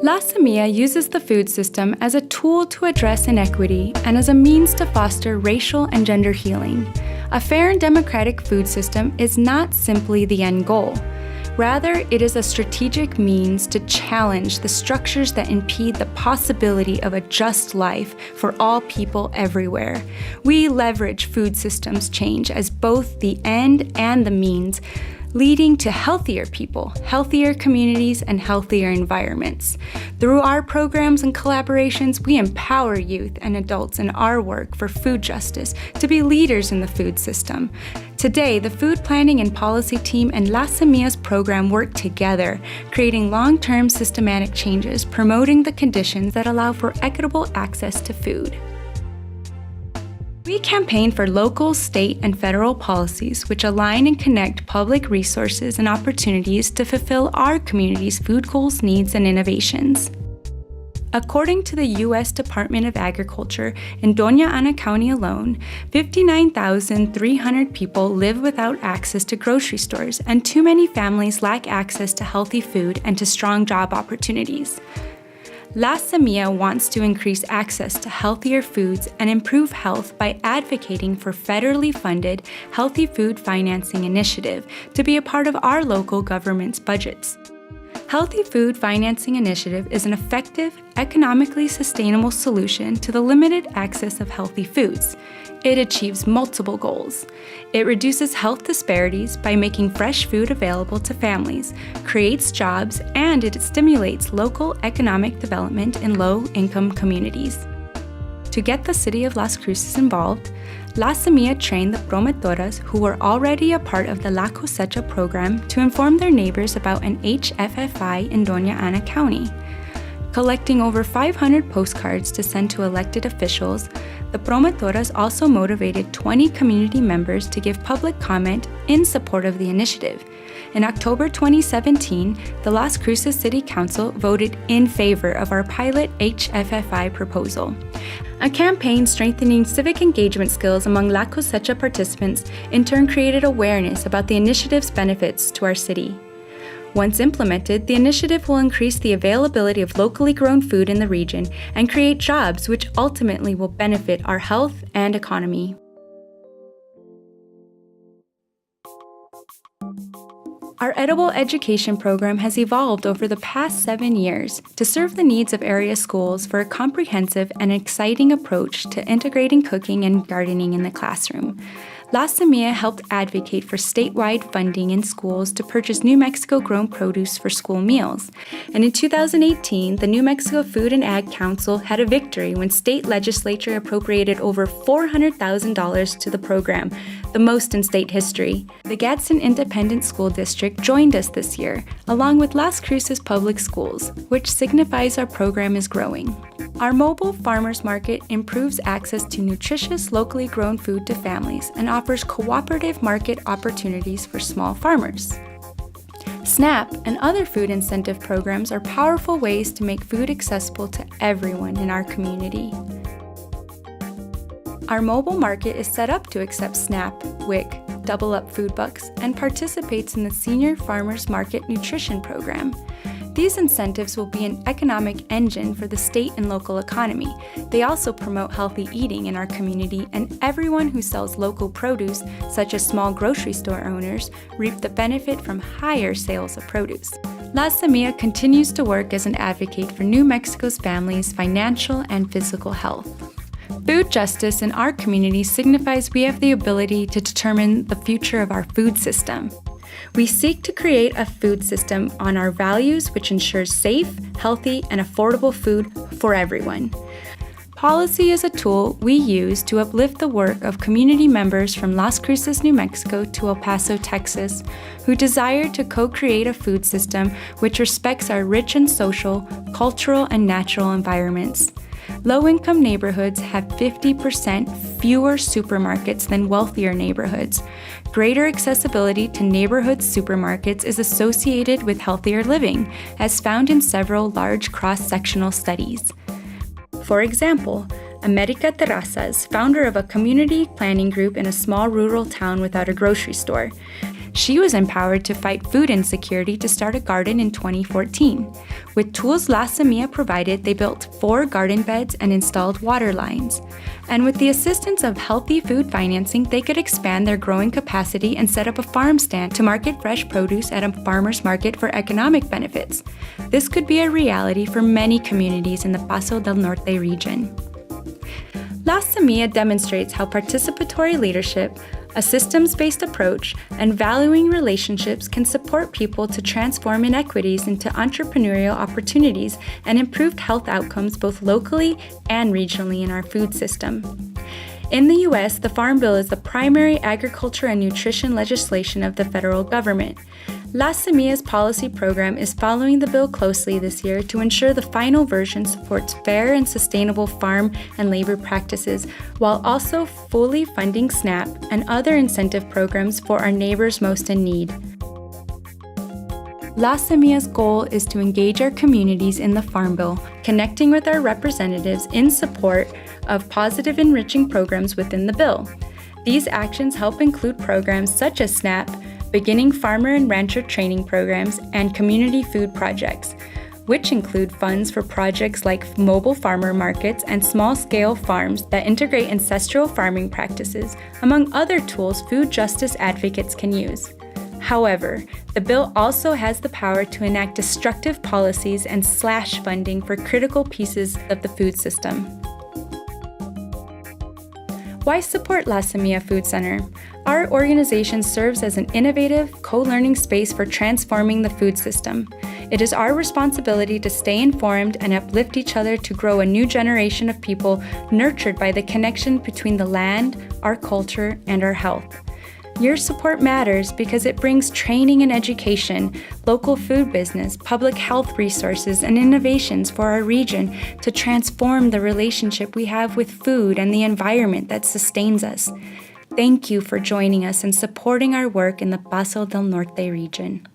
La Semilla uses the food system as a tool to address inequity and as a means to foster racial and gender healing. A fair and democratic food system is not simply the end goal. Rather, it is a strategic means to challenge the structures that impede the possibility of a just life for all people everywhere. We leverage food systems change as both the end and the means, leading to healthier people, healthier communities, and healthier environments. Through our programs and collaborations, we empower youth and adults in our work for food justice to be leaders in the food system. Today, the Food Planning and Policy Team and La Semilla's program work together, creating long-term systematic changes, promoting the conditions that allow for equitable access to food. We campaign for local, state, and federal policies which align and connect public resources and opportunities to fulfill our community's food goals, needs, and innovations. According to the U.S. Department of Agriculture, in Doña Ana County alone, 59,300 people live without access to grocery stores, and too many families lack access to healthy food and to strong job opportunities. La Semilla wants to increase access to healthier foods and improve health by advocating for federally funded Healthy Food Financing Initiative to be a part of our local government's budgets. Healthy Food Financing Initiative is an effective, economically sustainable solution to the limited access of healthy foods. It achieves multiple goals. It reduces health disparities by making fresh food available to families, creates jobs, and it stimulates local economic development in low-income communities. To get the city of Las Cruces involved, La Semilla trained the promotoras who were already a part of the La Cosecha program to inform their neighbors about an HFFI in Doña Ana County. Collecting over 500 postcards to send to elected officials, the promotoras also motivated 20 community members to give public comment in support of the initiative. In October 2017, the Las Cruces City Council voted in favor of our pilot HFFI proposal. A campaign strengthening civic engagement skills among La Cosecha participants in turn created awareness about the initiative's benefits to our city. Once implemented, the initiative will increase the availability of locally grown food in the region and create jobs which ultimately will benefit our health and economy. Our edible education program has evolved over the past 7 years to serve the needs of area schools for a comprehensive and exciting approach to integrating cooking and gardening in the classroom. La Semilla helped advocate for statewide funding in schools to purchase New Mexico-grown produce for school meals. And in 2018, the New Mexico Food and Ag Council had a victory when state legislature appropriated over $400,000 to the program, the most in state history. The Gadsden Independent School District joined us this year, along with Las Cruces Public Schools, which signifies our program is growing. Our mobile farmers market improves access to nutritious, locally grown food to families and offers cooperative market opportunities for small farmers. SNAP and other food incentive programs are powerful ways to make food accessible to everyone in our community. Our mobile market is set up to accept SNAP, WIC, Double Up Food Bucks, and participates in the Senior Farmers Market Nutrition Program. These incentives will be an economic engine for the state and local economy. They also promote healthy eating in our community, and everyone who sells local produce, such as small grocery store owners, reap the benefit from higher sales of produce. La Semilla continues to work as an advocate for New Mexico's families' financial and physical health. Food justice in our community signifies we have the ability to determine the future of our food system. We seek to create a food system on our values which ensures safe, healthy, and affordable food for everyone. Policy is a tool we use to uplift the work of community members from Las Cruces, New Mexico to El Paso, Texas, who desire to co-create a food system which respects our rich and social, cultural, and natural environments. Low-income neighborhoods have 50% fewer supermarkets than wealthier neighborhoods. Greater accessibility to neighborhood supermarkets is associated with healthier living, as found in several large cross-sectional studies. For example, America Terrazas, founder of a community planning group in a small rural town without a grocery store, She was empowered to fight food insecurity to start a garden in 2014. With tools La Semilla provided, they built 4 garden beds and installed water lines. And with the assistance of healthy food financing, they could expand their growing capacity and set up a farm stand to market fresh produce at a farmer's market for economic benefits. This could be a reality for many communities in the Paso del Norte region. La Semilla demonstrates how participatory leadership, a systems-based approach, and valuing relationships can support people to transform inequities into entrepreneurial opportunities and improved health outcomes both locally and regionally in our food system. In the U.S., the Farm Bill is the primary agriculture and nutrition legislation of the federal government. La Semilla's policy program is following the bill closely this year to ensure the final version supports fair and sustainable farm and labor practices, while also fully funding SNAP and other incentive programs for our neighbors most in need. La Semilla's goal is to engage our communities in the Farm Bill, connecting with our representatives in support of positive enriching programs within the bill. These actions help include programs such as SNAP, beginning farmer and rancher training programs, and community food projects, which include funds for projects like mobile farmer markets and small-scale farms that integrate ancestral farming practices, among other tools food justice advocates can use. However, the bill also has the power to enact destructive policies and slash funding for critical pieces of the food system. Why support La Semilla Food Center? Our organization serves as an innovative, co-learning space for transforming the food system. It is our responsibility to stay informed and uplift each other to grow a new generation of people nurtured by the connection between the land, our culture, and our health. Your support matters because it brings training and education, local food business, public health resources, and innovations for our region to transform the relationship we have with food and the environment that sustains us. Thank you for joining us and supporting our work in the Paso del Norte region.